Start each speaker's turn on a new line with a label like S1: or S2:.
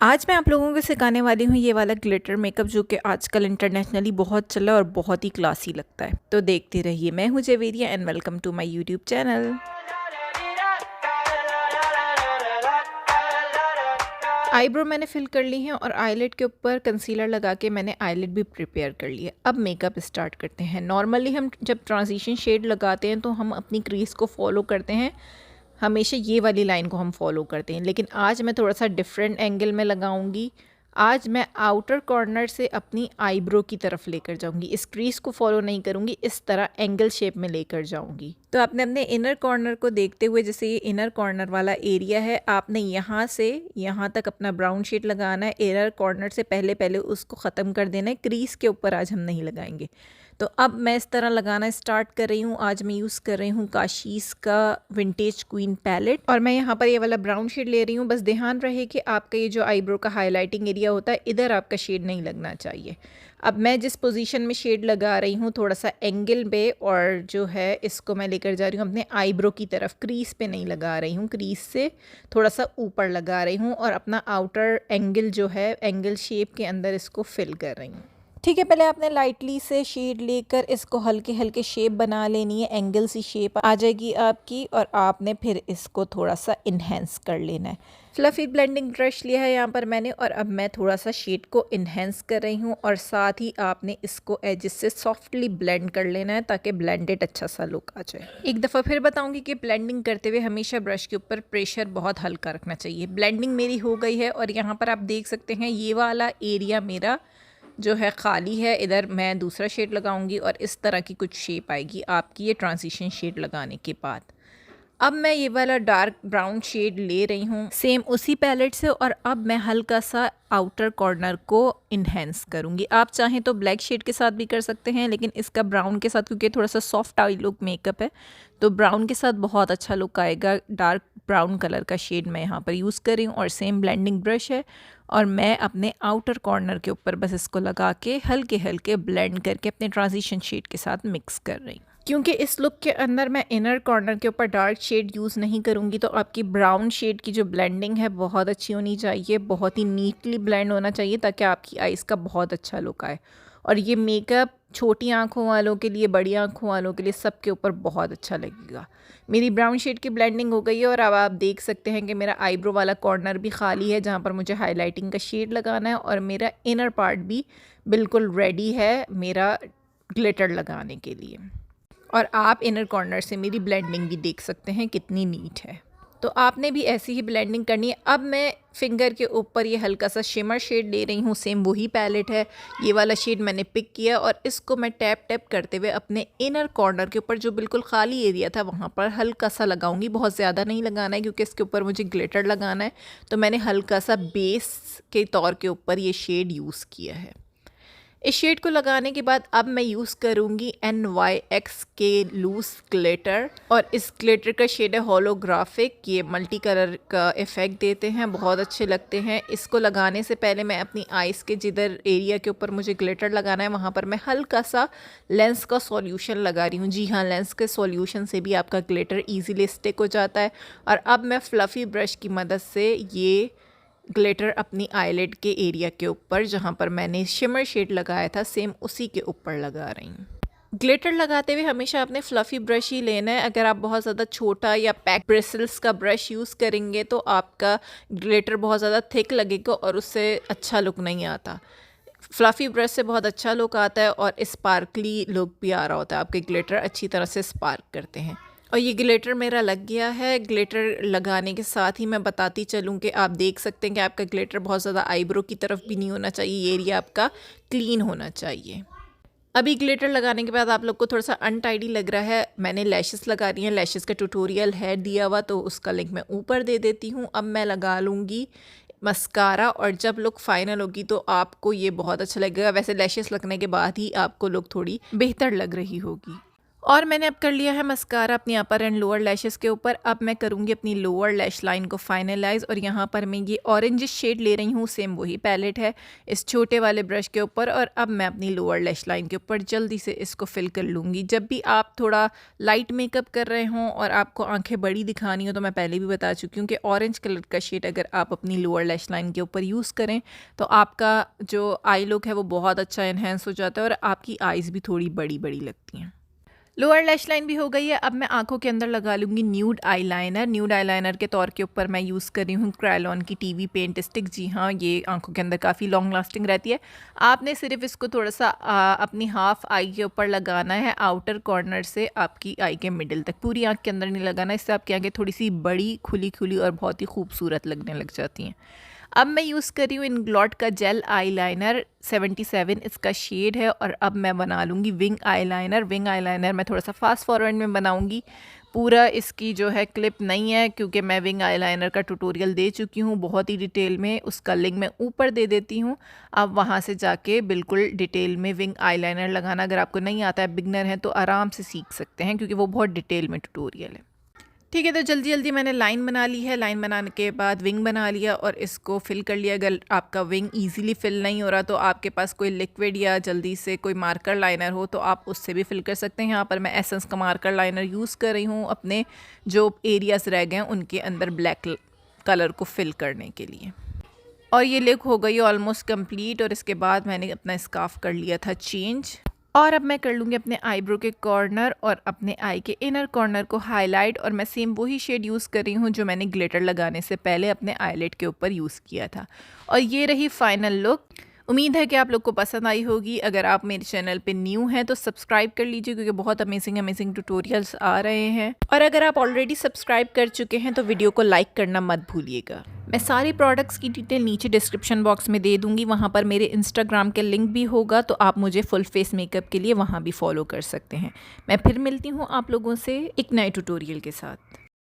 S1: आज मैं आप लोगों को सिखाने वाली हूँ ये वाला ग्लिटर मेकअप जो कि आजकल इंटरनेशनली बहुत चला और बहुत ही क्लासी लगता है। तो देखते रहिए। मैं हूँ Javeria and welcome to my YouTube channel. Eyebrow मैंने फिल कर ली है और आईलिड के ऊपर कंसीलर लगा के मैंने आईलिड भी प्रिपेयर कर ली है। अब मेकअप स्टार्ट करते हैं। नॉर्मली हम जब ट्रांजिशन शेड लगाते हैं तो हम अपनी क्रीज को फॉलो करते हैं, हमेशा ये वाली लाइन को हम फॉलो करते हैं, लेकिन आज मैं थोड़ा सा डिफरेंट एंगल में लगाऊंगी। आज मैं आउटर कॉर्नर से अपनी आईब्रो की तरफ लेकर जाऊंगी। इस क्रीज को फॉलो नहीं करूंगी, इस तरह एंगल शेप में लेकर जाऊंगी। तो आपने अपने इनर कॉर्नर को देखते हुए, जैसे ये इनर कॉर्नर वाला एरिया है, आपने यहाँ से यहाँ तक अपना ब्राउन शेड लगाना है। इनर कॉर्नर से पहले पहले उसको ख़त्म कर देना है। क्रीज के ऊपर आज हम नहीं लगाएंगे। तो अब मैं इस तरह लगाना स्टार्ट कर रही हूँ। आज मैं यूज़ कर रही हूँ काशीज़ का विंटेज क्वीन पैलेट और मैं यहाँ पर ये वाला ब्राउन शेड ले रही हूँ। बस ध्यान रहे कि आपका ये जो आईब्रो का हाइलाइटिंग एरिया होता है, इधर आपका शेड नहीं लगना चाहिए। अब मैं जिस पोजीशन में शेड लगा रही हूँ, थोड़ा सा एंगल पे, और जो है इसको मैं लेकर जा रही हूँ अपने आईब्रो की तरफ। क्रीज पे नहीं लगा रही हूँ, क्रीज से थोड़ा सा ऊपर लगा रही हूँ और अपना आउटर एंगल जो है, एंगल शेप के अंदर इसको फिल कर रही हूँ। ठीक है, पहले आपने लाइटली से शेड लेकर इसको हल्के हल्के शेप बना लेनी है। एंगल सी शेप आ जाएगी आपकी और आपने फिर इसको थोड़ा सा इन्हेंस कर लेना है। फ्लफ़ी ब्लेंडिंग ब्रश लिया है यहाँ पर मैंने और अब मैं थोड़ा सा शेड को इन्हेंस कर रही हूँ और साथ ही आपने इसको एजेस से सॉफ्टली ब्लेंड कर लेना है ताकि ब्लेंडेड अच्छा सा लुक आ जाए। एक दफ़ा फिर बताऊँगी कि ब्लेंडिंग करते हुए हमेशा ब्रश के ऊपर प्रेशर बहुत हल्का रखना चाहिए। ब्लेंडिंग मेरी हो गई है और यहाँ पर आप देख सकते हैं ये वाला एरिया मेरा जो है खाली है। इधर मैं दूसरा शेड लगाऊंगी और इस तरह की कुछ शेप आएगी आपकी ये ट्रांजिशन शेड लगाने के बाद। अब मैं ये वाला डार्क ब्राउन शेड ले रही हूँ सेम उसी पैलेट से और अब मैं हल्का सा आउटर कॉर्नर को इन्हेंस करूँगी। आप चाहें तो ब्लैक शेड के साथ भी कर सकते हैं, लेकिन इसका ब्राउन के साथ, क्योंकि थोड़ा सा सॉफ्ट आई लुक मेकअप है, तो ब्राउन के साथ बहुत अच्छा लुक आएगा। डार्क ब्राउन कलर का शेड मैं यहाँ पर यूज़ कर रही हूँ और सेम ब्लेंडिंग ब्रश है और मैं अपने आउटर कॉर्नर के ऊपर बस इसको लगा के हल्के हल्के ब्लेंड करके अपने ट्रांजिशन शेड के साथ मिक्स कर रही हूँ। क्योंकि इस लुक के अंदर मैं इनर कॉर्नर के ऊपर डार्क शेड यूज़ नहीं करूँगी, तो आपकी ब्राउन शेड की जो ब्लेंडिंग है बहुत अच्छी होनी चाहिए, बहुत ही नीटली ब्लेंड होना चाहिए ताकि आपकी आइज़ का बहुत अच्छा लुक आए। और ये मेकअप छोटी आँखों वालों के लिए, बड़ी आँखों वालों के लिए, सबके ऊपर बहुत अच्छा लगेगा। मेरी ब्राउन शेड की ब्लेंडिंग हो गई है और अब आप देख सकते हैं कि मेरा आईब्रो वाला कॉर्नर भी खाली है जहाँ पर मुझे हाइलाइटिंग का शेड लगाना है और मेरा इनर पार्ट भी बिल्कुल रेडी है मेरा ग्लिटर लगाने के लिए। और आप इनर कॉर्नर से मेरी ब्लेंडिंग भी देख सकते हैं कितनी नीट है। तो आपने भी ऐसी ही ब्लेंडिंग करनी है। अब मैं फिंगर के ऊपर ये हल्का सा शिमर शेड ले रही हूँ। सेम वही पैलेट है, ये वाला शेड मैंने पिक किया और इसको मैं टैप टैप करते हुए अपने इनर कॉर्नर के ऊपर जो बिल्कुल खाली एरिया था वहाँ पर हल्का सा लगाऊंगी। बहुत ज़्यादा नहीं लगाना है क्योंकि इसके ऊपर मुझे ग्लिटर लगाना है, तो मैंने हल्का सा बेस के तौर के ऊपर ये शेड यूज़ किया है। इस शेड को लगाने के बाद अब मैं यूज़ करूँगी NYX के लूज ग्लिटर और इस ग्लिटर का शेड है होलोग्राफिक। ये मल्टी कलर का इफ़ेक्ट देते हैं, बहुत अच्छे लगते हैं। इसको लगाने से पहले मैं अपनी आइज़ के जिधर एरिया के ऊपर मुझे ग्लिटर लगाना है वहाँ पर मैं हल्का सा लेंस का सॉल्यूशन लगा रही हूँ। जी हाँ, लेंस के सॉल्यूशन से भी आपका ग्लिटर ईजीली स्टिक हो जाता है। और अब मैं फ्लफ़ी ब्रश की मदद से ये ग्लिटर अपनी आईलिड के एरिया के ऊपर जहाँ पर मैंने शिमर शेड लगाया था सेम उसी के ऊपर लगा रही हूँ। ग्लिटर लगाते हुए हमेशा आपने फ्लफ़ी ब्रश ही लेना है। अगर आप बहुत ज़्यादा छोटा या पैक ब्रिसल्स का ब्रश यूज़ करेंगे तो आपका ग्लिटर बहुत ज़्यादा थिक लगेगा और उससे अच्छा लुक नहीं आता। फ्लफ़ी ब्रश से बहुत अच्छा लुक आता है और स्पार्कली लुक भी आ रहा होता है। आपके ग्लिटर अच्छी तरह से स्पार्क करते हैं। और ये ग्लिटर मेरा लग गया है। ग्लिटर लगाने के साथ ही मैं बताती चलूँ कि आप देख सकते हैं कि आपका ग्लिटर बहुत ज़्यादा आईब्रो की तरफ भी नहीं होना चाहिए, ये एरिया आपका क्लीन होना चाहिए। अभी ग्लिटर लगाने के बाद आप लोग को थोड़ा सा अनटाइडी लग रहा है, मैंने लैशेस लगा रही हैं। लैशेस का ट्यूटोरियल है दिया हुआ, तो उसका लिंक मैं ऊपर दे देती हूँ। अब मैं लगा लूँगी मस्कारा और जब लुक फाइनल होगी तो आपको ये बहुत अच्छा लगेगा। वैसे लैशेस लगने के बाद ही आपको लुक थोड़ी बेहतर लग रही होगी। और मैंने अब कर लिया है मस्कारा अपनी अपर एंड लोअर लैशेस के ऊपर। अब मैं करूँगी अपनी लोअर लैश लाइन को फाइनलाइज, और यहाँ पर मैं ये ऑरेंज शेड ले रही हूँ, सेम वही पैलेट है इस छोटे वाले ब्रश के ऊपर। और अब मैं अपनी लोअर लैश लाइन के ऊपर जल्दी से इसको फिल कर लूँगी। जब भी आप थोड़ा लाइट मेकअप कर रहे हों और आपको आंखें बड़ी दिखानी हो, तो मैं पहले भी बता चुकी हूँ कि ऑरेंज कलर का शेड अगर आप अपनी लोअर लैश लाइन के ऊपर यूज़ करें तो आपका जो आई लुक है वो बहुत अच्छा इन्हेंस हो जाता है और आपकी आइज़ भी थोड़ी बड़ी बड़ी लगती हैं। लोअर लैश लाइन भी हो गई है। अब मैं आंखों के अंदर लगा लूँगी न्यूड आईलाइनर। न्यूड आईलाइनर के तौर के ऊपर मैं यूज़ कर रही हूँ क्रायोलॉन की टीवी पेंट स्टिक। जी हाँ, ये आंखों के अंदर काफ़ी लॉन्ग लास्टिंग रहती है। आपने सिर्फ इसको थोड़ा सा अपनी हाफ आई के ऊपर लगाना है, आउटर कॉर्नर से आपकी आई के मिडिल तक, पूरी आँख के अंदर नहीं लगाना। इससे आपकी आँखें थोड़ी सी बड़ी खुली खुली और बहुत ही खूबसूरत लगने लग जाती हैं। अब मैं यूज़ कर रही हूँ इनग्लॉट का जेल आईलाइनर, 77 इसका शेड है। और अब मैं बना लूँगी विंग आईलाइनर। विंग आईलाइनर मैं थोड़ा सा फास्ट फॉरवर्ड में बनाऊँगी। पूरा इसकी जो है क्लिप नहीं है, क्योंकि मैं विंग आईलाइनर का ट्यूटोरियल दे चुकी हूँ बहुत ही डिटेल में। उसका लिंक मैं ऊपर दे देती हूँ, आप वहाँ से जाके बिल्कुल डिटेल में विंग आईलाइनर लगाना। अगर आपको नहीं आता है, बिगनर हैं, तो आराम से सीख सकते हैं, क्योंकि वो बहुत डिटेल में ट्यूटोरियल है। ठीक है, तो जल्दी जल्दी मैंने लाइन बना ली है। लाइन बनाने के बाद विंग बना लिया और इसको फिल कर लिया। अगर आपका विंग इजीली फिल नहीं हो रहा तो आपके पास कोई लिक्विड या जल्दी से कोई मार्कर लाइनर हो तो आप उससे भी फिल कर सकते हैं। यहाँ पर मैं एसेंस का मार्कर लाइनर यूज़ कर रही हूँ अपने जो एरियाज़ रह गए हैं उनके अंदर ब्लैक कलर को फिल करने के लिए। और ये लुक हो गई ऑलमोस्ट कंप्लीट। और इसके बाद मैंने अपना स्कार्फ कर लिया था चेंज। और अब मैं कर लूँगी अपने आईब्रो के कॉर्नर और अपने आई के इनर कॉर्नर को हाईलाइट। और मैं सेम वही शेड यूज़ कर रही हूँ जो मैंने ग्लिटर लगाने से पहले अपने आईलिड के ऊपर यूज़ किया था। और ये रही फाइनल लुक। उम्मीद है कि आप लोग को पसंद आई होगी। अगर आप मेरे चैनल पे न्यू हैं तो सब्सक्राइब कर लीजिए, क्योंकि बहुत अमेजिंग ट्यूटोरियल्स आ रहे हैं। और अगर आप ऑलरेडी सब्सक्राइब कर चुके हैं तो वीडियो को लाइक करना मत भूलिएगा। मैं सारी प्रोडक्ट्स की डिटेल नीचे डिस्क्रिप्शन बॉक्स में दे दूंगी, वहाँ पर मेरे इंस्टाग्राम के लिंक भी होगा, तो आप मुझे फुल फेस मेकअप के लिए वहाँ भी फॉलो कर सकते हैं। मैं फिर मिलती हूँ आप लोगों से एक नए ट्यूटोरियल के साथ।